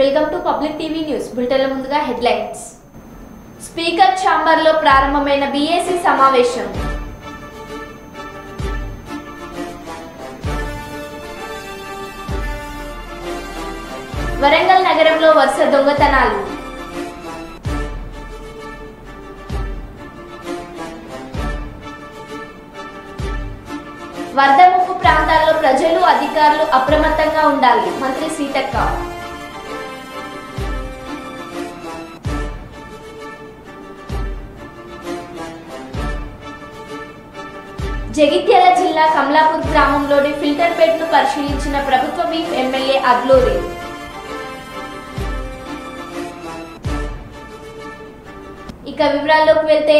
Welcome to public TV news బులెటిన్ల ముందుగా headlines. Speaker ఛాంబర్లో ప్రారంభమైన బీఏసీ సమావేశం. వరంగల్ నగరంలో వరుస దొంగతనాలు. వరద ముప్పు ప్రాంతాల్లో ప్రజలు అధికారులు అప్రమత్తంగా ఉండాలి. మంత్రి సీతక్క. జగిత్యాల జిల్లా కమలాపూర్ గ్రామంలోని ఫిల్టర్పేట్ ను పరిశీలించిన ప్రభుత్వ విప్ ఎమ్మెల్యే అడ్లూరి. ఇక వివరాల్లోకి వెళ్తే,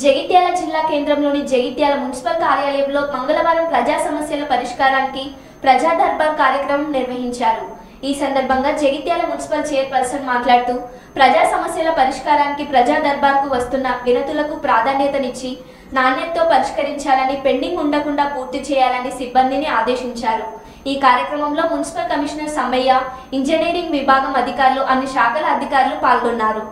జగిత్యాల జిల్లా కేంద్రంలోని జగిత్యాల మున్సిపల్ కార్యాలయంలో మంగళవారం ప్రజా సమస్యల పరిష్కారానికి ప్రజా దర్బార్ కార్యక్రమం నిర్వహించారు. ఈ సందర్భంగా జగిత్యాల మున్సిపల్ చైర్పర్సన్ మాట్లాడుతూ, ప్రజా సమస్యల పరిష్కారానికి ప్రజా దర్బార్కు వస్తున్న వినతులకు ప్రాధాన్యతనిచ్చి నాణ్యతతో పరిష్కరించాలని, పెండింగ్ ఉండకుండా పూర్తి చేయాలని సిబ్బందిని ఆదేశించారు. ఈ కార్యక్రమంలో మున్సిపల్ కమిషనర్ సమ్మయ్య, ఇంజనీరింగ్ విభాగం అధికారులు, అన్ని శాఖల అధికారులు పాల్గొన్నారు.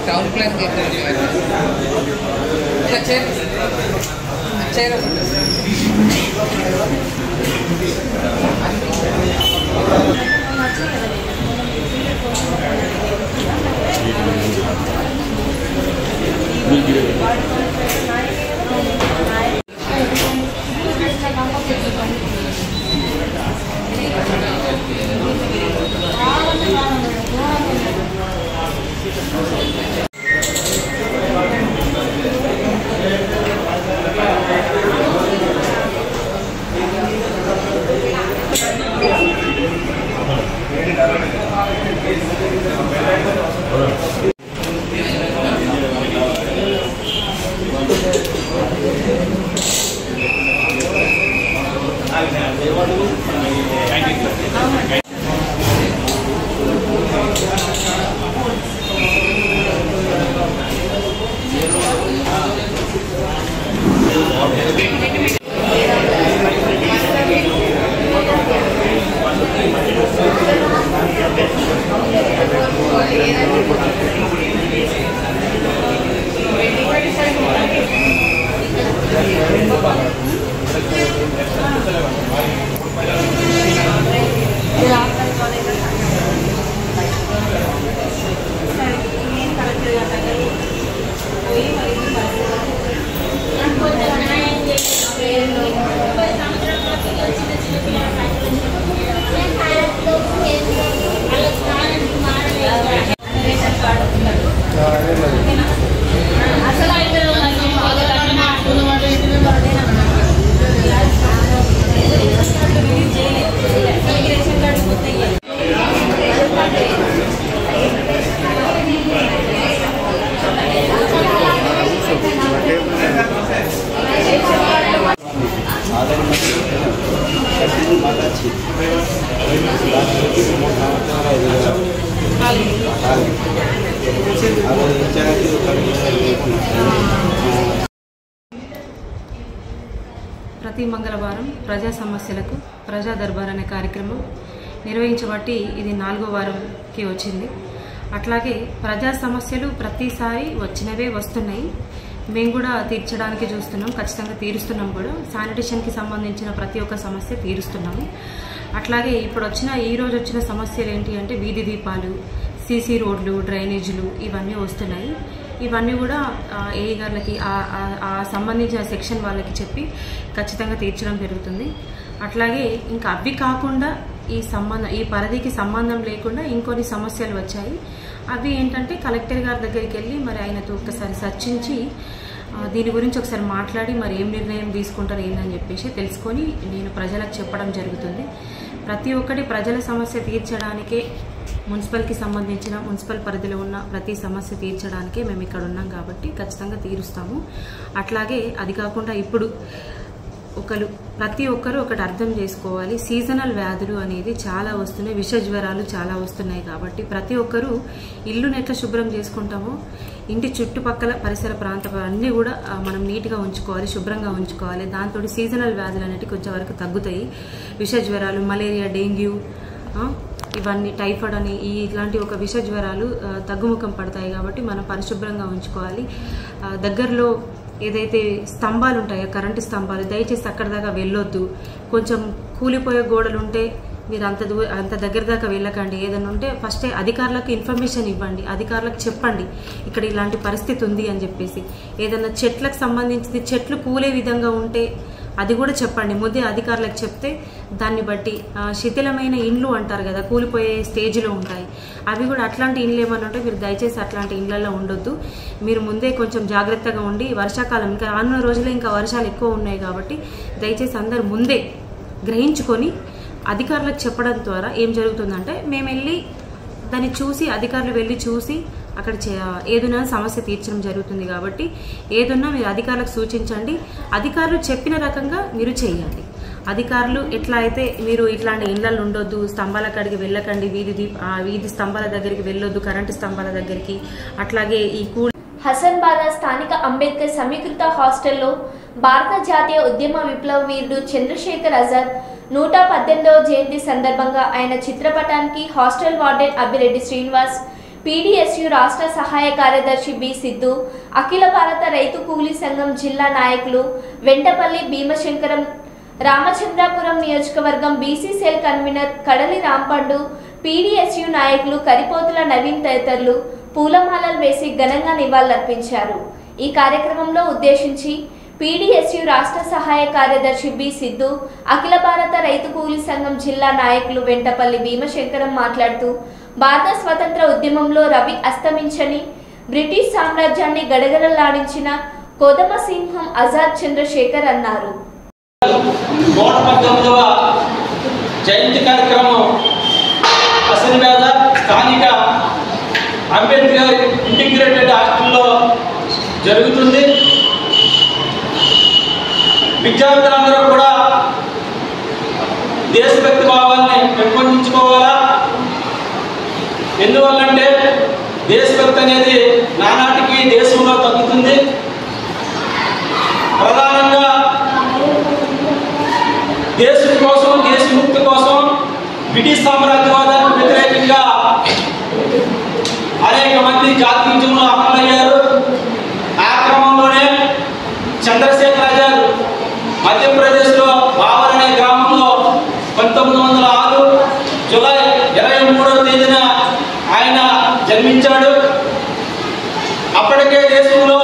टाउन प्लान के ప్రతి మంగళవారం ప్రజా సమస్యలకు ప్రజా దర్బార్ అనే కార్యక్రమం నిర్వహించబట్టి ఇది 4వ వారంకి వచ్చింది. అట్లాగే ప్రజా సమస్యలు ప్రతిసారి వచ్చినవే వస్తున్నాయి. మేము కూడా తీర్చడానికి చూస్తున్నాం, ఖచ్చితంగా తీరుస్తున్నాం కూడా. శానిటేషన్కి సంబంధించిన ప్రతి ఒక్క సమస్య తీరుస్తున్నాము. అట్లాగే ఇప్పుడు ఈరోజు వచ్చిన సమస్యలు ఏంటి అంటే, వీధి దీపాలు, సీసీ రోడ్లు, డ్రైనేజీలు ఇవన్నీ వస్తున్నాయి. ఇవన్నీ కూడా ఏఈ గారికి ఆ సంబంధించిన సెక్షన్ వాళ్ళకి చెప్పి ఖచ్చితంగా తీర్చడం జరుగుతుంది. అట్లాగే ఇంకా అవి కాకుండా ఈ పరిధికి సంబంధం లేకుండా ఇంకొన్ని సమస్యలు వచ్చాయి. అవి ఏంటంటే, కలెక్టర్ గారి దగ్గరికి వెళ్ళి మరి ఆయనతో ఒకసారి చర్చించి దీని గురించి ఒకసారి మాట్లాడి మరి ఏం నిర్ణయం తీసుకుంటారు ఏందని చెప్పేసి తెలుసుకొని నేను ప్రజలకు చెప్పడం జరుగుతుంది. ప్రతి ఒక్కటి ప్రజల సమస్య తీర్చడానికే మున్సిపల్కి సంబంధించిన మున్సిపల్ పరిధిలో ఉన్న ప్రతి సమస్య తీర్చడానికే మేము ఇక్కడ ఉన్నాం కాబట్టి ఖచ్చితంగా తీరుస్తాము. అట్లాగే అది కాకుండా ఇప్పుడు ప్రతి ఒక్కరు ఒకటి అర్థం చేసుకోవాలి, సీజనల్ వ్యాధులు అనేది చాలా వస్తున్నాయి, విష జ్వరాలు చాలా వస్తున్నాయి. కాబట్టి ప్రతి ఒక్కరూ ఇల్లును ఎట్లా శుభ్రం చేసుకుంటామో ఇంటి చుట్టుపక్కల పరిసర ప్రాంతాలు అన్నీ కూడా మనం నీట్గా ఉంచుకోవాలి, శుభ్రంగా ఉంచుకోవాలి. దాంతో సీజనల్ వ్యాధులు అనేవి కొంచెం వరకు తగ్గుతాయి. విష జ్వరాలు, మలేరియా, డెంగ్యూ, ఇవన్నీ టైఫాయిడ్ అని ఇలాంటి ఒక విష జ్వరాలు తగ్గుముఖం పడతాయి. కాబట్టి మనం పరిశుభ్రంగా ఉంచుకోవాలి. దగ్గరలో ఏదైతే స్తంభాలు ఉంటాయో కరెంటు స్తంభాలు, దయచేసి అక్కడ దాకా వెళ్ళొద్దు. కొంచెం కూలిపోయే గోడలు ఉంటే మీరు అంత దగ్గర దాకా వెళ్ళకండి. ఏదైనా ఉంటే ఫస్టే అధికారులకు ఇన్ఫర్మేషన్ ఇవ్వండి, అధికారులకు చెప్పండి ఇక్కడ ఇలాంటి పరిస్థితి ఉంది అని చెప్పేసి. ఏదైనా చెట్లకు సంబంధించింది చెట్లు కూలే విధంగా ఉంటే అది కూడా చెప్పండి. ముందే అధికారులకు చెప్తే దాన్ని బట్టి శిథిలమైన ఇండ్లు అంటారు కదా, కూలిపోయే స్టేజ్లో ఉంటాయి, అవి కూడా అట్లాంటి ఇండ్లు ఏమన్నా ఉంటే మీరు దయచేసి అట్లాంటి ఇండ్లలో ఉండొద్దు. మీరు ముందే కొంచెం జాగ్రత్తగా ఉండి, వర్షాకాలం ఇంకా రానున్న రోజుల్లో ఇంకా వర్షాలు ఎక్కువ ఉన్నాయి కాబట్టి దయచేసి అందరు ముందే గ్రహించుకొని అధికారులకు చెప్పడం ద్వారా ఏం జరుగుతుందంటే మేము వెళ్ళి దాన్ని చూసి, అధికారులు వెళ్ళి చూసి అక్కడ ఏదైనా సమస్య తీర్చడం జరుగుతుంది. కాబట్టి ఏదన్నా మీరు అధికారులకు సూచించండి, అధికారులు చెప్పిన రకంగా మీరు చేయండి. అధికారులు ఎట్లా అయితే మీరు ఇట్లాంటి ఇళ్లలో ఉండొద్దు, స్తంభాల కాడికి వెళ్ళకండి, వీధి స్తంభాల దగ్గరికి వెళ్ళొద్దు, కరెంటు స్తంభాల దగ్గరికి, అట్లాగే ఈ హసన్బాదా స్థానిక అంబేద్కర్ సమీకృత హాస్టల్లో భారత జాతీయ ఉద్యమ విప్లవ వీరుడు చంద్రశేఖర్ ఆజాద్ 118వ జయంతి సందర్భంగా ఆయన చిత్రపటానికి hostel warden Abhi Reddy Srinivas, PDSU రాష్ట్ర సహాయ కార్యదర్శి బి సిద్ధు, అఖిల భారత రైతు కూలీ సంఘం జిల్లా నాయకులు వెంటపల్లి భీమశంకరం, రామచంద్రాపురం నియోజకవర్గం బీసీ సెల్ కన్వీనర్ కడలి రాంపండు, పీడీఎస్యు నాయకులు కరిపోతుల నవీన్ తదితరులు పూలమాలలు వేసి ఘనంగా నివాళులర్పించారు. ఈ కార్యక్రమంలో ఉద్దేశించి పీడీఎస్యు రాష్ట్ర సహాయ కార్యదర్శి బి సిద్ధు, అఖిల భారత రైతు కూలీ సంఘం జిల్లా నాయకులు వెంటపల్లి భీమశంకరం మాట్లాడుతూ భారత స్వతంత్ర ఉద్యమంలో రవి అస్తమించని బ్రిటిష్ సామ్రాజ్యాన్ని గడగడలాడించిన కోదమ సింహం ఆజాద్ చంద్రశేఖర్ అన్నారు. 119వ జయంతి కార్యక్రమం హసన్బాదా స్థానిక అంబేద్కర్ ఇంటిగ్రేటెడ్ హాస్టల్లో జరుగుతుంది. విద్యార్థులందరూ కూడా దేశభక్తి భావాన్ని పెంపొందించుకోవాలా. ఎందువల్లంటే దేశభక్తి అనేది నానాటికి దేశంలో తగ్గుతుంది. ప్రధానంగా దేశం కోసం, దేశముక్తి కోసం బ్రిటిష్ సామ్రాజ్యవాదానికి వ్యతిరేకంగా అనేక మంది జాతీయులు అమలయ్యారు. ఆ క్రమంలోనే చంద్రశేఖర్ ఆజాద్ మధ్యప్రదేశ్లో బావర్ అనే గ్రామంలో 1906 జూలై 23వ తేదీన ఆయన జన్మించాడు. అప్పటికే దేశంలో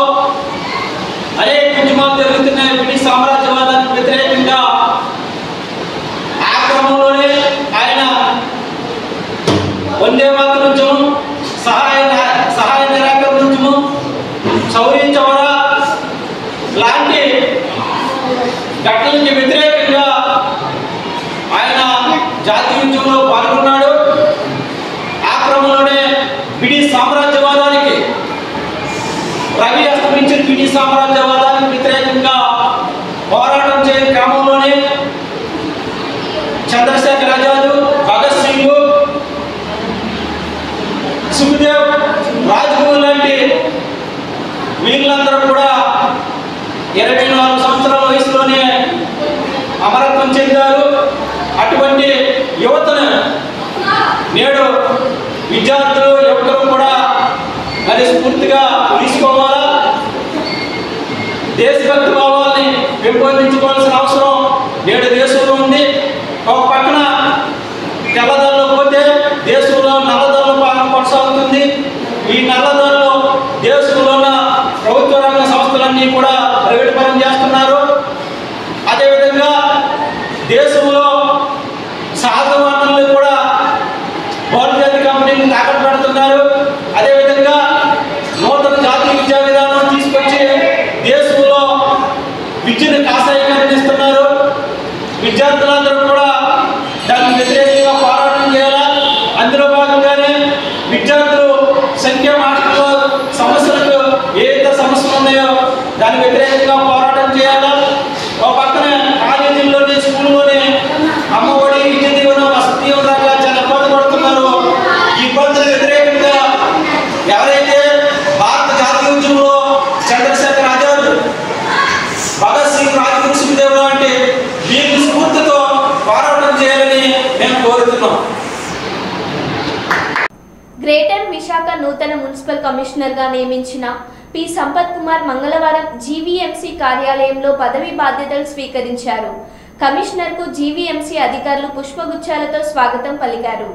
అనేక ఉద్యమాలు జరుగుతున్నాయి బ్రిటిష్ సామ్రాజ్యవాదానికి వ్యతిరేకంగా. ఆ క్రమంలోనే ఆయన వందే మాతరం ఉద్యమం, సహాయ నిరాకరణ ఉద్యమం, చౌరీ చౌరా లాంటి ఘటనలకు వ్యతిరేకంగా ఆయన జాతీయ ఉద్యమంలో పాల్గొన్నాడు. ఆ క్రమంలోనే బ్రిటిష్ సామ్రాజ్యవాదానికి, రవి అస్తమించిన బ్రిటిష్ సామ్రాజ్యవాదానికి వ్యతిరేకంగా పోరాటం చేయని క్రమంలోనే చంద్రశేఖర్ ఆజాద్, భగత్ సింగ్, సుఖదేవ్, రాజ్గురు లాంటి వీళ్ళందరూ కూడా 24 సంవత్సరాల వయసులోనే అమరత్వం చెందారు. అటువంటి యువతను నేడు విద్యార్థులు, యువకులు కూడా మరి స్ఫూర్తిగా తీసుకోవాలా. దేశభక్తి భావాల్ని పెంపొందించుకోవాల్సిన అవసరం నేడు దేశంలో ఉంది. ఒక పక్కన తెల్లదొరలు పోతే దేశంలో నల్లదొరల పాలన కొనసాగుతుంది. ఈ నల్లదొరలు దేశంలో ఉన్న ప్రభుత్వ రంగ సంస్థలన్నీ కూడా ప్రైవేట్ పరం చేస్తున్నారు. అదేవిధంగా దేశంలో సహజ వనరులు కూడా బహుళజాతి కంపెనీలు తాకట్టు పెడుతున్నారు. అదేవిధంగా నూతన జాతీయ విద్యా విధానం తీసుకొచ్చి దేశంలో విద్యను కాషాయీకరణిస్తున్నారు. విద్యార్థులందరూ కూడా దానికి వ్యతిరేకంగా పోరాటం చేయాలా. అందులో భాగంగానే నూతన మున్సిపల్ కమిషనర్గా నియమించిన పి సంపత్ కుమార్ మంగళవారం జీవీఎంసీ కార్యాలయంలో పదవి బాధ్యతలు స్వీకరించారు. కమిషనర్కు జీవీఎంసీ అధికారులు పుష్పగుచ్చాలతో స్వాగతం పలికారు.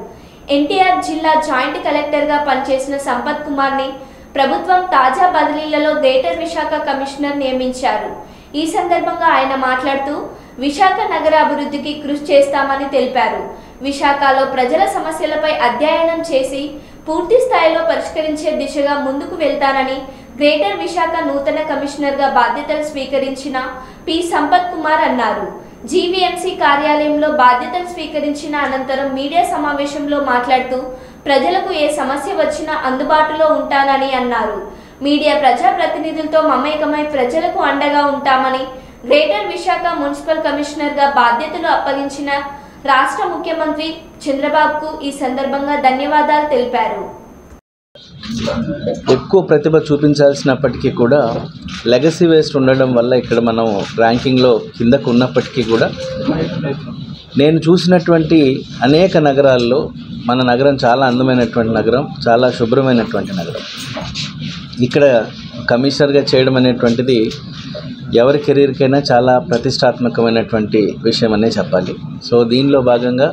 ఎన్టీఆర్ జిల్లా జాయింట్ కలెక్టర్గా పనిచేసిన సంపత్ కుమార్ని ప్రభుత్వం తాజా బదిలీలలో గ్రేటర్ విశాఖ కమిషనర్ నియమించారు. ఈ సందర్భంగా ఆయన మాట్లాడుతూ విశాఖ నగర అభివృద్ధికి కృషి చేస్తామని తెలిపారు. విశాఖలో ప్రజల సమస్యలపై అధ్యయనం చేసి పూర్తి స్థాయిలో పరిష్కరించే దిశగా ముందుకు వెళ్తానని గ్రేటర్ విశాఖ నూతన కమిషనర్గా బాధ్యతలు స్వీకరించిన పి సంపత్ కుమార్ అన్నారు. జీవీఎంసీ కార్యాలయంలో బాధ్యతలు స్వీకరించిన అనంతరం మీడియా సమావేశంలో మాట్లాడుతూ ప్రజలకు ఏ సమస్య వచ్చినా అందుబాటులో ఉంటానని అన్నారు. మీడియా ప్రజాప్రతినిధులతో మమేకమై ప్రజలకు అండగా ఉంటామని గ్రేటర్ విశాఖ మున్సిపల్ కమిషనర్గా బాధ్యతలు అప్పగించిన రాష్ట్ర ముఖ్యమంత్రి చంద్రబాబుకు ఈ సందర్భంగా ధన్యవాదాలు తెలిపారు. ఎక్కువ ప్రతిభ చూపించాల్సినప్పటికీ కూడా లెగసీ వేస్ట్ ఉండడం వల్ల ఇక్కడ మనం ర్యాంకింగ్లో కిందకు ఉన్నప్పటికీ కూడా నేను చూసినటువంటి అనేక నగరాల్లో మన నగరం చాలా అందమైనటువంటి నగరం, చాలా శుభ్రమైనటువంటి నగరం. ఇక్కడ కమిషనర్గా చేయడం అనేటువంటిది ఎవరి కెరీర్కైనా చాలా ప్రతిష్టాత్మకమైనటువంటి విషయం అనే చెప్పాలి. సో దీనిలో భాగంగా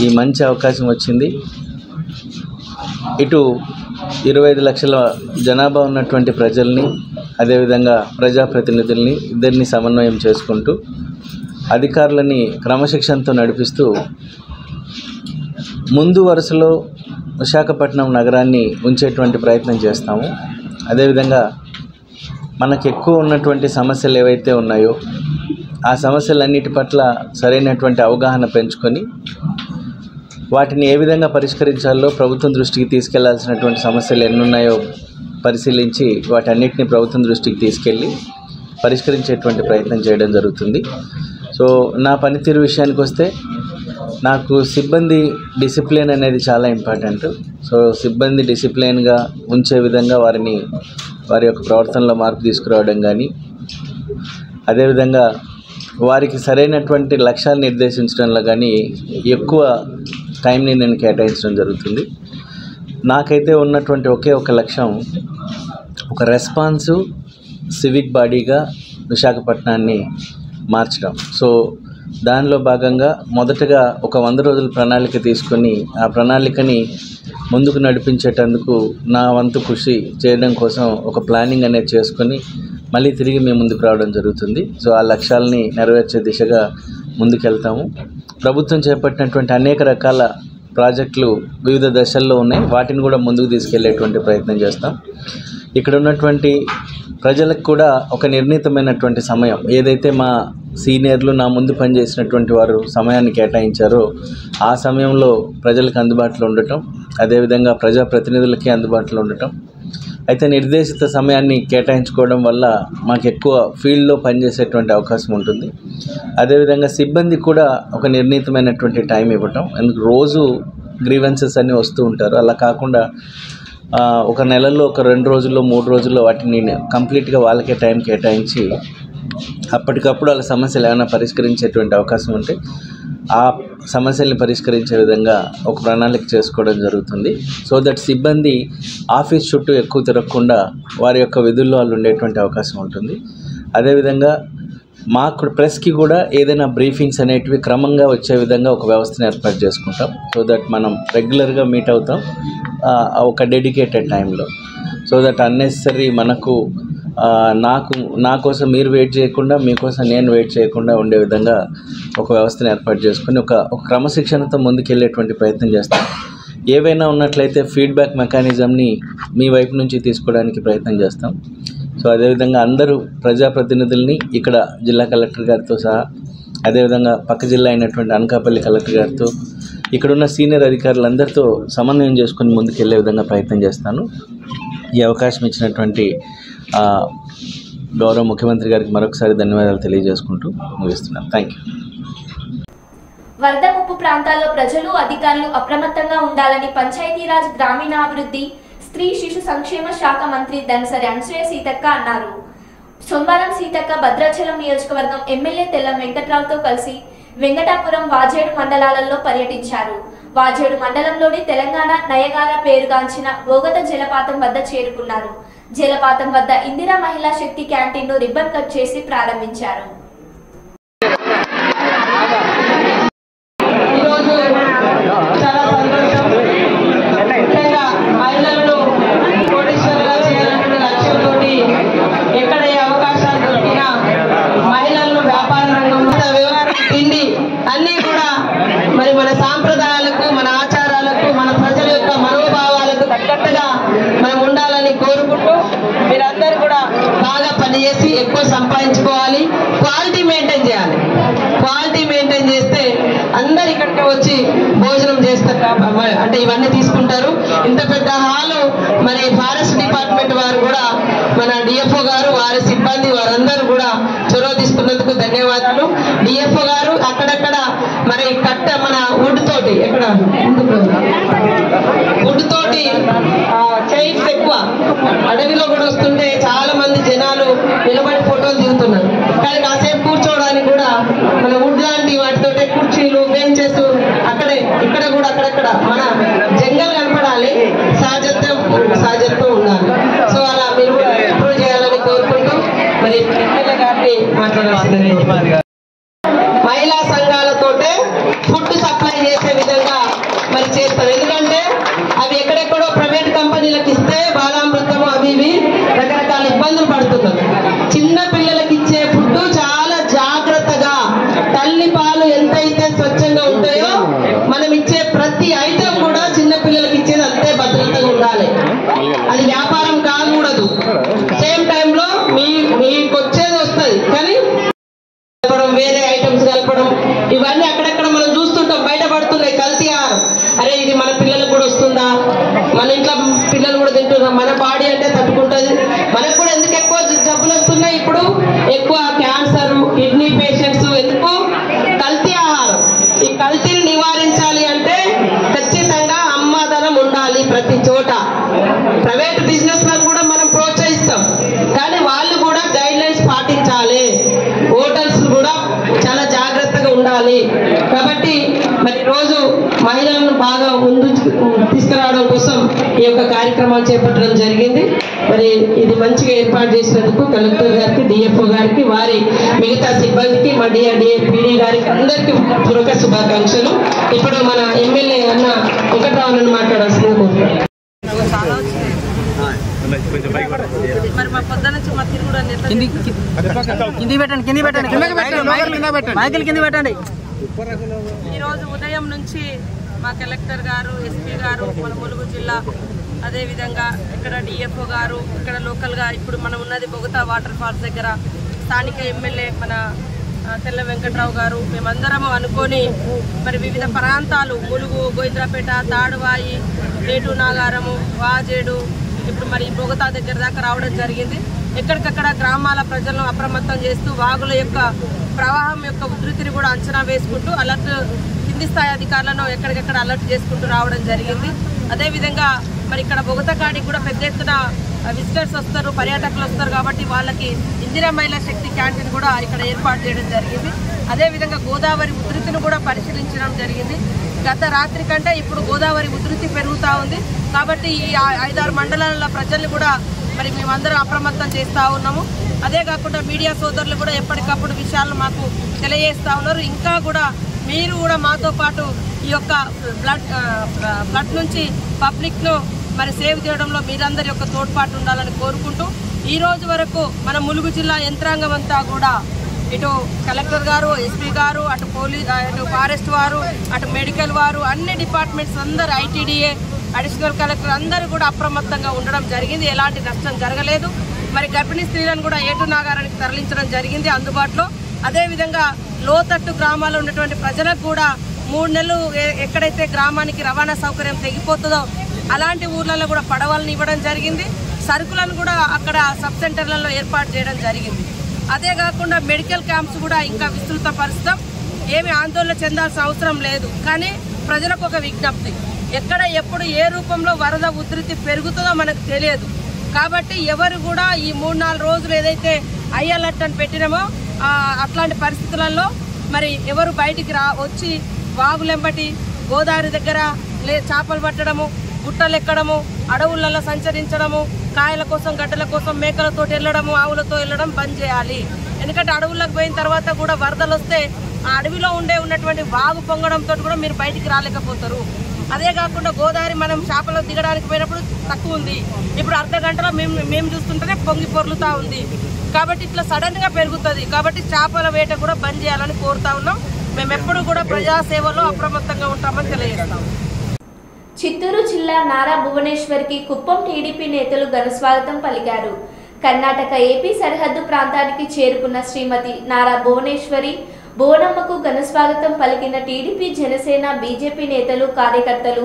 ఈ మంచి అవకాశం వచ్చింది. ఇటు 25 లక్షల జనాభా ఉన్నటువంటి ప్రజల్ని, అదేవిధంగా ప్రజాప్రతినిధుల్ని ఇద్దరిని సమన్వయం చేసుకుంటూ అధికారులని క్రమశిక్షణతో నడిపిస్తూ ముందు వరుసలో విశాఖపట్నం నగరాన్ని ఉంచేటువంటి ప్రయత్నం చేస్తాము. అదేవిధంగా మనకు ఎక్కువ ఉన్నటువంటి సమస్యలు ఏవైతే ఉన్నాయో ఆ సమస్యలన్నిటి పట్ల సరైనటువంటి అవగాహన పెంచుకొని వాటిని ఏ విధంగా పరిష్కరించాలో ప్రభుత్వం దృష్టికి తీసుకెళ్లాల్సినటువంటి సమస్యలు ఎన్నున్నాయో పరిశీలించి వాటన్నిటిని ప్రభుత్వం దృష్టికి తీసుకెళ్ళి పరిష్కరించేటువంటి ప్రయత్నం చేయడం జరుగుతుంది. సో నా పనితీరు విషయానికి వస్తే నాకు సిబ్బంది డిసిప్లిన్ అనేది చాలా ఇంపార్టెంట్. సో సిబ్బంది డిసిప్లిన్గా ఉంచే విధంగా వారి యొక్క ప్రవర్తనలో మార్పు తీసుకురావడం కానీ, అదేవిధంగా వారికి సరైనటువంటి లక్ష్యాలు నిర్దేశించడంలో కానీ ఎక్కువ టైంని నేను కేటాయించడం జరుగుతుంది. నాకైతే ఉన్నటువంటి ఒకే ఒక లక్ష్యం ఒక రెస్పాన్సివ్ సివిక్ బాడీగా విశాఖపట్నాన్ని మార్చడం. సో దానిలో భాగంగా మొదటగా ఒక 100 రోజుల ప్రణాళిక తీసుకొని ఆ ప్రణాళికని ముందుకు నడిపించేటందుకు నా వంతు కృషి చేయడం కోసం ఒక ప్లానింగ్ అనేది చేసుకొని మళ్ళీ తిరిగి మేము ముందుకు రావడం జరుగుతుంది. సో ఆ లక్ష్యాలని నెరవేర్చే దిశగా ముందుకెళ్తాము. ప్రభుత్వం చేపట్టినటువంటి అనేక రకాల ప్రాజెక్టులు వివిధ దశల్లో ఉన్నాయి. వాటిని కూడా ముందుకు తీసుకెళ్లేటువంటి ప్రయత్నం చేస్తాం. ఇక్కడ ఉన్నటువంటి ప్రజలకు కూడా ఒక నిర్ణీతమైనటువంటి సమయం, ఏదైతే మా సీనియర్లు నా ముందు పనిచేసినటువంటి వారు సమయాన్ని కేటాయించారో ఆ సమయంలో ప్రజలకు అందుబాటులో ఉండటం, అదేవిధంగా ప్రజాప్రతినిధులకి అందుబాటులో ఉండటం. అయితే నిర్దేశిత సమయాన్ని కేటాయించుకోవడం వల్ల మాకు ఎక్కువ ఫీల్డ్లో పనిచేసేటువంటి అవకాశం ఉంటుంది. అదేవిధంగా సిబ్బంది కూడా ఒక నిర్ణీతమైనటువంటి టైం ఇవ్వటం. ఎందుకు రోజు గ్రీవెన్సెస్ అన్నీ వస్తూ ఉంటారు. అలా కాకుండా ఒక నెలలో ఒక 2 రోజుల్లో 3 రోజుల్లో వాటిని కంప్లీట్గా వాళ్ళకే టైం కేటాయించి అప్పటికప్పుడు వాళ్ళ సమస్యలు ఏమైనా పరిష్కరించేటువంటి అవకాశం ఉంటే ఆ సమస్యల్ని పరిష్కరించే విధంగా ఒక ప్రణాళిక చేసుకోవడం జరుగుతుంది. సో దట్ సిబ్బంది ఆఫీస్ చుట్టూ ఎక్కువ తిరగకుండా వారి యొక్క విధుల్లో వాళ్ళు ఉండేటువంటి అవకాశం ఉంటుంది. అదేవిధంగా మాకు ప్రెస్కి కూడా ఏదైనా బ్రీఫింగ్స్ అనేటివి క్రమంగా వచ్చే విధంగా ఒక వ్యవస్థను ఏర్పాటు చేసుకుంటాం. సో దట్ మనం రెగ్యులర్గా మీట్ అవుతాం ఒక డెడికేటెడ్ టైంలో. సో దట్ అన్నెసరీ మనకు నా కోసం మీరు వెయిట్ చేయకుండా, మీకోసం నేను వెయిట్ చేయకుండా ఉండే విధంగా ఒక వ్యవస్థను ఏర్పాటు చేసుకుని ఒక క్రమశిక్షణతో ముందుకెళ్ళేటువంటి ప్రయత్నం చేస్తాం. ఏవైనా ఉన్నట్లయితే ఫీడ్బ్యాక్ మెకానిజంని మీ వైపు నుంచి తీసుకోవడానికి ప్రయత్నం చేస్తాం. సో అదేవిధంగా అందరూ ప్రజాప్రతినిధుల్ని ఇక్కడ జిల్లా కలెక్టర్ గారితో సహా, అదేవిధంగా పక్క జిల్లా అయినటువంటి అనకాపల్లి కలెక్టర్ గారితో, ఇక్కడున్న సీనియర్ అధికారులందరితో సమన్వయం చేసుకుని ముందుకెళ్లే విధంగా ప్రయత్నం చేస్తాను. ఈ అవకాశం ఇచ్చినటువంటి గౌరవ ముఖ్యమంత్రి గారికి మరొకసారి ధన్యవాదాలు తెలియజేసుకుంటూ ముగిస్తున్నాను. Thank you. వరద ముప్పు ప్రాంతాల్లో ప్రజలు, అధికారులు అప్రమత్తంగా ఉండాలని పంచాయతీరాజ్, గ్రామీణాభివృద్ధి, స్త్రీ శిశు సంక్షేమ శాఖ మంత్రి దనసరి అనసూయ సీతక్క అన్నారు. సోమవారం సీతక్క భద్రాచలం నియోజకవర్గం ఎమ్మెల్యే తెల్లం వెంకట్రావుతో కలిసి వెంకటాపురం, వాజేడు మండలాలలో పర్యటించారు. వాజేడు మండలంలోని తెలంగాణ నయగార పేరుగాంచిన బోగత జలపాతం వద్ద చేరుకున్నారు. జలపాతం వద్ద ఇందిరా మహిళా శక్తి క్యాంటీన్ను రిబ్బన్ కట్ చేసి ప్రారంభించారు. అన్నీ కూడా మరి మన సాంప్రదాయాలకు, మన ఆచారాలకు, మన ప్రజల యొక్క మనోభావాలకు తగ్గట్టుగా మనం ఉండాలని కోరుకుంటూ మీరందరూ కూడా బాగా పనిచేసి ఎక్కువ సంపాదించుకోవాలి. క్వాలిటీ మెయింటైన్ చేయాలి. క్వాలిటీ మెయింటైన్ చేస్తే అందరు ఇక్కడికి వచ్చి భోజనం చేస్తారు. అంటే ఇవన్నీ తీసుకుంటారు. ఇంత పెద్ద హాలు మరి ఫారెస్ట్ డిపార్ట్మెంట్ వారు కూడా, మన డిఎఫ్ఓ గారు, వారి సిబ్బంది వారందరూ కూడా చొరవ తీసుకున్నందుకు ధన్యవాదాలు. డిఎఫ్ఓ గారు అక్కడక్కడ మరి కట్ట మన వుడ్ తోటి, ఎక్కడ వుడ్ తోటి చైర్స్ ఎక్కువ అడవిలో కూడా వస్తుంటే చాలా మంది జనాలు నిలబడి ఫోటోలు దిగుతున్నారు. కానీ కాసేపు కూర్చోవడానికి కూడా మన వుడ్ లాంటి వాటితోటే కుర్చీలు, బెంచెస్ అక్కడే ఇక్కడ కూడా అక్కడక్కడ మన జంగల్ కనపడాలి, సహజత్వం ఉండాలి. సో అలా మీరు ఇంప్రూవ్ చేయాలని కోరుకుంటూ మరి ఎమ్మెల్యే గారిని మాట్లాడాల్సింది. మహిళా సంఘాలతోటే ఫుడ్ సప్లై చేసే విధంగా మరి చేస్తారు. ఎందుకంటే అవి ఎక్కడెక్కడో ప్రైవేట్ కంపెనీలకు ఇస్తే బాలామృతము అవి ఇవి రకరకాల ఇబ్బందులు పడుతున్నారు. చిన్న పిల్లలకి ఇచ్చే ఫుడ్ చాలా జాగ్రత్తగా, తల్లి పాలు ఎంతైతే స్వచ్ఛంగా ఉంటాయో మనం ఇచ్చే ప్రతి ఐటమ్ కూడా చిన్న పిల్లలకి ఇచ్చేది అంతే భద్రతగా ఉండాలి. అది వ్యాపారం కాకూడదు. సేమ్ టైంలో మీకు వచ్చేది వస్తుంది, కానీ వేరే ఐటమ్స్ కలపడం ఇవన్నీ అక్కడక్కడ మనం చూస్తుంటాం, బయటపడుతున్నాయి కల్తీ ఆహారం. అరే ఇది మన పిల్లలకు కూడా వస్తుందా, మన ఇంట్లో పిల్లలు కూడా తింటున్నాం, మన బాడీ అంటే తట్టుకుంటుంది. మనకు కూడా ఎందుకు ఎక్కువ జబ్బులు వస్తున్నాయి ఇప్పుడు, ఎక్కువ క్యాన్సర్, కిడ్నీ పేషెంట్స్, ఎందుకు కల్తీ ఆహారం. ఈ కల్తీని నివారించాలి అంటే ఖచ్చితంగా అమ్మదనం ఉండాలి ప్రతి చోట. ప్రైవేట్ బిజినెస్ లను కూడా మనం ప్రోత్సహిస్తాం, కానీ వాళ్ళు కూడా గైడ్ లైన్స్ పాటించాలి. హోటల్స్ కూడా చాలా జాగ్రత్తగా ఉండాలి. కాబట్టి మరి రోజు మహిళలను బాగా ముందు తీసుకురావడం కోసం ఈ యొక్క కార్యక్రమాలు చేపట్టడం జరిగింది. మరి ఇది మంచిగా ఏర్పాటు చేసినందుకు కలెక్టర్ గారికి, డిఎఫ్ఓ గారికి, వారి మిగతా సిబ్బందికి, మా డిఆర్డిఏ పీడీ గారికి అందరికీ పూర్వక శుభాకాంక్షలు. ఇప్పుడు మన ఎమ్మెల్యే అన్న వెంకట్రావు మాట్లాడాల్సింది కోరుతున్నాను. మరి మా పొద్దు నుంచి మా తిరుగుడు కింది పెట్టండి. ఈరోజు ఉదయం నుంచి మా కలెక్టర్ గారు, ఎస్పీ గారు, మన ములుగు జిల్లా, అదేవిధంగా ఇక్కడ డిఎఫ్ఓ గారు, ఇక్కడ లోకల్గా ఇప్పుడు మనం ఉన్నది బొగతా వాటర్ ఫాల్స్ దగ్గర స్థానిక ఎమ్మెల్యే మన తెల్ల వెంకట్రావు గారు, మేమందరము అనుకొని మరి వివిధ ప్రాంతాలు ములుగు, గోవింద్రాపేట, తాడువాయి, ఏటు నాగారము, వాజేడు, ఇప్పుడు మరి బొగతా దగ్గర దాకా రావడం జరిగింది. ఎక్కడికక్కడ గ్రామాల ప్రజలను అప్రమత్తం చేస్తూ వాగుల యొక్క ప్రవాహం యొక్క ఉధృతిని కూడా అంచనా వేసుకుంటూ అలర్ట్, కింది స్థాయి అధికారులను ఎక్కడికెక్కడ అలర్ట్ చేసుకుంటూ రావడం జరిగింది. అదేవిధంగా మరి ఇక్కడ బొగతా కాడికి కూడా పెద్ద ఎత్తున విజిటర్స్ వస్తారు, పర్యాటకులు వస్తారు. కాబట్టి వాళ్ళకి ఇందిరా మహిళా శక్తి క్యాంటీన్ కూడా ఇక్కడ ఏర్పాటు చేయడం జరిగింది. అదేవిధంగా గోదావరి ఉధృతిని కూడా పరిశీలించడం జరిగింది. గత రాత్రి కంటే ఇప్పుడు గోదావరి ఉధృతి పెరుగుతూ ఉంది. కాబట్టి ఈ 5-6 మండలాల ప్రజల్ని కూడా మరి మేమందరం అప్రమత్తం చేస్తూ ఉన్నాము. అదే కాకుండా మీడియా సోదరులు కూడా ఎప్పటికప్పుడు విషయాలను మాకు తెలియజేస్తూ ఉన్నారు. ఇంకా కూడా మీరు కూడా మాతో పాటు ఈ యొక్క ఫ్లడ్ నుంచి పబ్లిక్ను మరి సేవ్ చేయడంలో మీరందరి యొక్క తోడ్పాటు ఉండాలని కోరుకుంటూ ఈ రోజు వరకు మన ములుగు జిల్లా యంత్రాంగం అంతా కూడా ఇటు కలెక్టర్ గారు, ఎస్పీ గారు, అటు అటు ఫారెస్ట్ వారు, అటు మెడికల్ వారు, అన్ని డిపార్ట్మెంట్స్ అందరూ, ఐటీడీఏ, అడిషనల్ కలెక్టర్ అందరూ కూడా అప్రమత్తంగా ఉండడం జరిగింది. ఎలాంటి నష్టం జరగలేదు. మరి గర్భిణీ స్త్రీలను కూడా ఏటు నాగారానికి తరలించడం జరిగింది అందుబాటులో. అదేవిధంగా లోతట్టు గ్రామాల్లో ఉన్నటువంటి ప్రజలకు కూడా 3 నెలలు ఎక్కడైతే గ్రామానికి రవాణా సౌకర్యం తెగిపోతుందో అలాంటి ఊర్లలో కూడా పడవలను ఇవ్వడం జరిగింది. సరుకులను కూడా అక్కడ సబ్ సెంటర్లలో ఏర్పాటు చేయడం జరిగింది. అదే కాకుండా మెడికల్ క్యాంప్స్ కూడా ఇంకా విస్తృతపరుస్తాం. ఏమి ఆందోళన చెందాల్సిన అవసరం లేదు. కానీ ప్రజలకు ఒక విజ్ఞప్తి, ఎక్కడ ఎప్పుడు ఏ రూపంలో వరద ఉధృతి పెరుగుతుందో మనకు తెలియదు. కాబట్టి ఎవరు కూడా ఈ 3-4 రోజులు ఏదైతే హై అలర్ట్ అని పెట్టినామో అట్లాంటి పరిస్థితులలో మరి ఎవరు బయటికి వచ్చి వాగులెంబటి గోదావరి దగ్గర చేపలు పట్టడము, గుట్టలు ఎక్కడము, అడవులలో సంచరించడము, కాయల కోసం గడ్డల కోసం మేకలతో వెళ్ళడము, ఆవులతో వెళ్ళడం బంద్ చేయాలి. ఎందుకంటే అడవులకు పోయిన తర్వాత కూడా వరదలు వస్తే ఆ అడవిలో ఉన్నటువంటి వాగు పొంగడంతో కూడా మీరు బయటికి రాలేకపోతారు. అదే కాకుండా గోదావరి మనం చేపలు దిగడానికి పోయినప్పుడు తక్కువ ఉంది, ఇప్పుడు అర్ధ గంటలో మేము చూస్తుంటేనే పొంగి పొర్లుతా ఉంది. కాబట్టి ఇట్లా సడన్ గా పెరుగుతుంది. కాబట్టి చేపల వేట కూడా బంద్ చేయాలని కోరుతా ఉన్నాం. మేము ఎప్పుడు కూడా ప్రజాసేవలో అప్రమత్తంగా ఉంటామని తెలియజేస్తాం. చిత్తూరు జిల్లా నారా భువనేశ్వర్కి కుప్పం టీడీపీ నేతలు ఘనస్వాగతం పలికారు. కర్ణాటక ఏపీ సరిహద్దు ప్రాంతానికి చేరుకున్న శ్రీమతి నారా భువనేశ్వరి బోనమ్మకు ఘనస్వాగతం పలికిన టీడీపీ, జనసేన, బీజేపీ నేతలు, కార్యకర్తలు.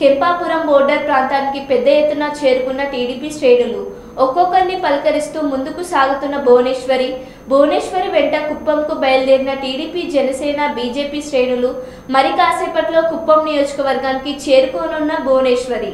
కెంపాపురం బోర్డర్ ప్రాంతానికి పెద్ద ఎత్తున చేరుకున్న టీడీపీ శ్రేణులు ఒక్కొక్కరిని పలకరిస్తూ ముందుకు సాగుతున్న భువనేశ్వరి వెంట కుప్పంకు బయలుదేరిన టీడీపీ, జనసేన, బీజేపీ శ్రేణులు మరి కాసేపట్లో కుప్పం నియోజకవర్గానికి చేరుకోనున్న భువనేశ్వరి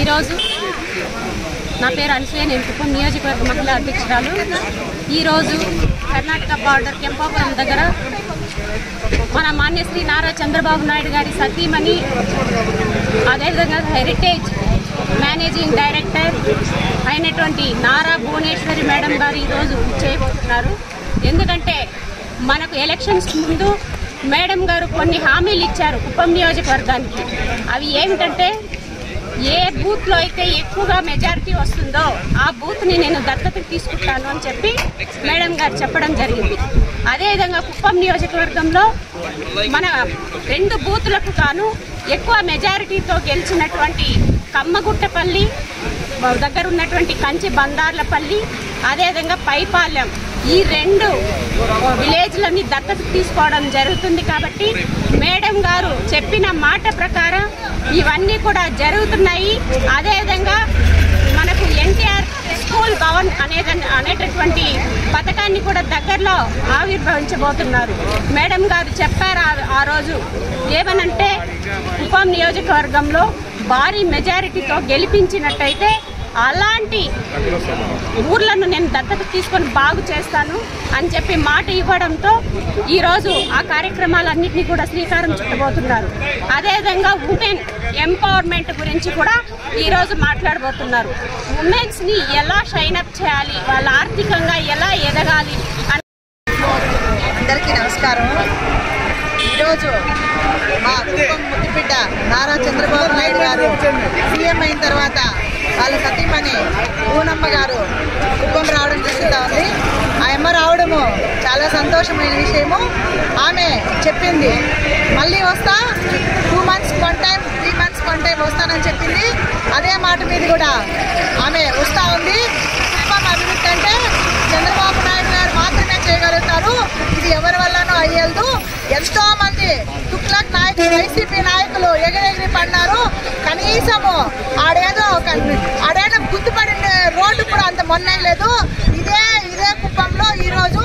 ఈరోజు నా పేరు అనసూయ, నేను కుప్పం నియోజకవర్గ మహిళా అధ్యక్షురాలు. ఈరోజు కర్ణాటక బార్డర్ కెంపాపురం దగ్గర మన మాన్యశ్రీ నారా చంద్రబాబు నాయుడు గారి సతీమణి, అదేవిధంగా హెరిటేజ్ మేనేజింగ్ డైరెక్టర్ అయినటువంటి నారా భువనేశ్వరి మేడం గారు ఈరోజు చేయబోతున్నారు. ఎందుకంటే మనకు ఎలక్షన్స్ ముందు మేడం గారు కొన్ని హామీలు ఇచ్చారు కుప్పం నియోజకవర్గానికి. అవి ఏమిటంటే, ఏ బూత్లో అయితే ఎక్కువగా మెజారిటీ వస్తుందో ఆ బూత్ని నేను దత్తతకు తీసుకుంటాను అని చెప్పి మేడం గారు చెప్పడం జరిగింది. అదేవిధంగా కుప్పం నియోజకవర్గంలో మన 2 బూత్లకు గాను ఎక్కువ మెజారిటీతో గెలిచినటువంటి కమ్మగుట్టపల్లి దగ్గర ఉన్నటువంటి కంచి బందార్లపల్లి, అదేవిధంగా పైపాలెం, ఈ 2 విలేజ్లని దత్తతకు తీసుకోవడం జరుగుతుంది. కాబట్టి మేడం గారు చెప్పిన మాట ప్రకారం ఇవన్నీ కూడా జరుగుతున్నాయి. అదేవిధంగా మనకు ఎన్టీఆర్ స్కూల్ భవన్ అనేటటువంటి పథకాన్ని కూడా దగ్గరలో ఆవిర్భవించబోతున్నారు. మేడం గారు చెప్పారు ఆ రోజు ఏమనంటే, కుప్పం నియోజకవర్గంలో భారీ మెజారిటీతో గెలిపించినట్టయితే అలాంటి ఊర్లను నేను దత్తత తీసుకొని బాగు చేస్తాను అని చెప్పి మాట ఇవ్వడంతో ఈరోజు ఆ కార్యక్రమాలన్నింటినీ కూడా శ్రీకారం చుట్టబోతున్నారు. అదేవిధంగా ఉమెన్ ఎంపవర్మెంట్ గురించి కూడా ఈరోజు మాట్లాడబోతున్నారు. ఉమెన్స్ని ఎలా షైనప్ చేయాలి, వాళ్ళ ఆర్థికంగా ఎలా ఎదగాలి. అందరికీ నమస్కారం. ఈరోజు మా కుప్పం ముద్దుబిడ్డ నారా చంద్రబాబు నాయుడు గారు సీఎం అయిన తర్వాత వాళ్ళ సతీమణి పూనమ్మ గారు కుప్పం రావడం జరుగుతూ ఉంది. ఆ అమ్మ రావడము చాలా సంతోషమైన విషయము. ఆమె చెప్పింది మళ్ళీ వస్తా, 2 months one time 3 months one time వస్తానని చెప్పింది. అదే మాట మీద కూడా ఆమె వస్తూ ఉంది. కుప్పం అభివృద్ధి అంటే చంద్రబాబు నాయుడు గారు మాత్రమే చేయగలుగుతారు, ఇది ఎవరి వల్లనో అయ్యేదు. ఎంతో మంది తుక్లక్ నాయకులు, వైసీపీ నాయకులు ఎగిరెగిరి పడినారు. కనీసము ఆడేదో గుర్తుపడిన రోడ్డు కూడా అంత మొన్న లేదు. ఇదే కుప్పంలో ఈరోజు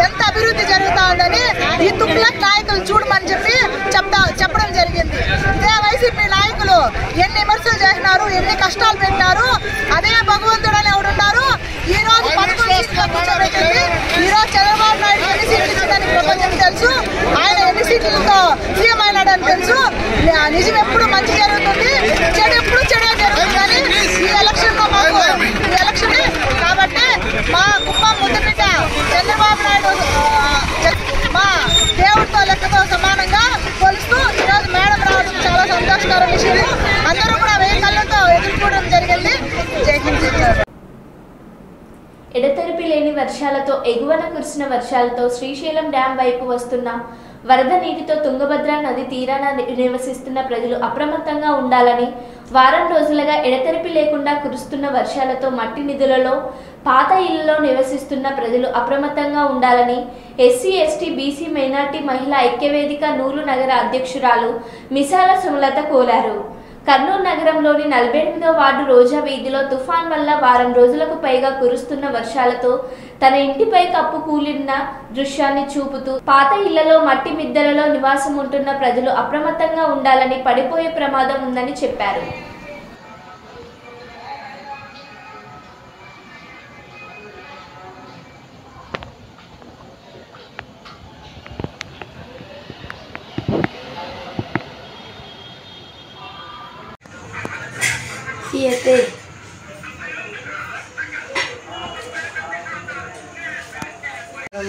ఎంత అభివృద్ధి జరుగుతా ఉందని ఈ తుక్లక్ నాయకులు చూడమని చెప్పి ఎన్ని విమర్శలు చేసినారు, ఎన్ని కష్టాలు పెట్టారు. అదే భగవంతుడు అని ఎవడున్నారు. ఈ రోజు 11 సీట్లు కూర్చోబెట్టింది. ఈ రోజు చంద్రబాబు నాయుడు ఎన్ని సీట్లు ఇచ్చిందని ప్రపంచం తెలుసు. ఆయన ఎన్ని సీట్లతో సీఎం అయినాడని తెలుసు. నిజం ఎప్పుడు మంచి జరుగుతుంది, చెడు ఎప్పుడు చెడే జరుగుతుందని ఈ ఎలక్షన్ లో మాకు ఈ ఎలక్షన్ కాబట్టి మా కుప్పం ముద్దుబిడ్డ చంద్రబాబు నాయుడు మా దేవుడితో లెక్కతో సమానంగా కొలుస్తూ ఈరోజు మేడం రావడం చాలా సంతోషకర విషయం. అందరూ కూడా 1000 కళ్ళతో ఎదుర్కోవడం జరిగింది. జై హింద్. ఎడతెరిపి లేని వర్షాలతో ఎగువన కురిసిన వర్షాలతో శ్రీశైలం డ్యాం వైపు వస్తున్న వరద నీటితో తుంగభద్ర నది తీరాన నివసిస్తున్న ప్రజలు అప్రమత్తంగా ఉండాలని, వారం రోజులుగా ఎడతెరిపి లేకుండా కురుస్తున్న వర్షాలతో మట్టి నిధులలో పాత ఇళ్లలో నివసిస్తున్న ప్రజలు అప్రమత్తంగా ఉండాలని ఎస్సీ ఎస్టీ బీసీ మైనార్టీ మహిళా ఐక్యవేదిక నూలు నగర అధ్యక్షురాలు మిసాల సుమలత కోరారు. కర్నూలు నగరంలోని 48వ వార్డు రోజా వీధిలో తుఫాన్ వల్ల వారం రోజులకు పైగా కురుస్తున్న వర్షాలతో తన ఇంటిపై కప్పు కూలిన దృశ్యాన్ని చూపుతూ పాత ఇళ్లలో మట్టి మిద్దెలలో నివాసం ఉంటున్న ప్రజలు అప్రమత్తంగా ఉండాలని, పడిపోయే ప్రమాదం ఉందని చెప్పారు.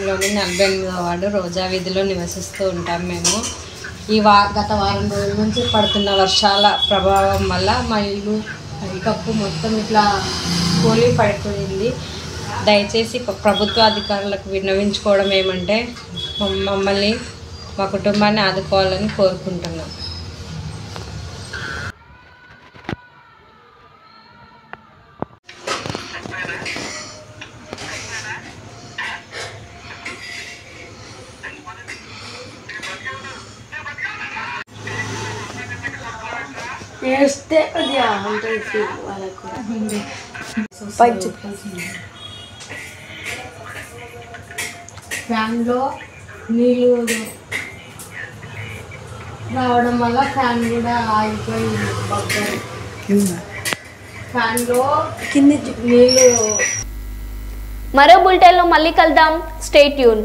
లోని 48వ వార్డు రోజా వీధిలో నివసిస్తూ ఉంటాం మేము. గత వారం రోజుల నుంచి పడుతున్న వర్షాల ప్రభావం వల్ల మా ఇల్లు పైకప్పు మొత్తం ఇట్లా కూలి పడిపోయింది. దయచేసి ప్రభుత్వ అధికారులకు విన్నవించుకోవడం ఏమంటే మమ్మల్ని మా కుటుంబాన్ని ఆదుకోవాలని కోరుకుంటున్నాం. వేస్తే కొద్దిగా ఉంటుంది వాళ్ళకు ఫ్యాన్లో నీళ్ళు రావడం వల్ల ఫ్యాన్ కూడా ఆగిపోయింది. ఫ్యాన్లో కింద నీళ్ళు. మరో బులెటిన్లో మళ్ళీ కలుద్దాం. Stay tune.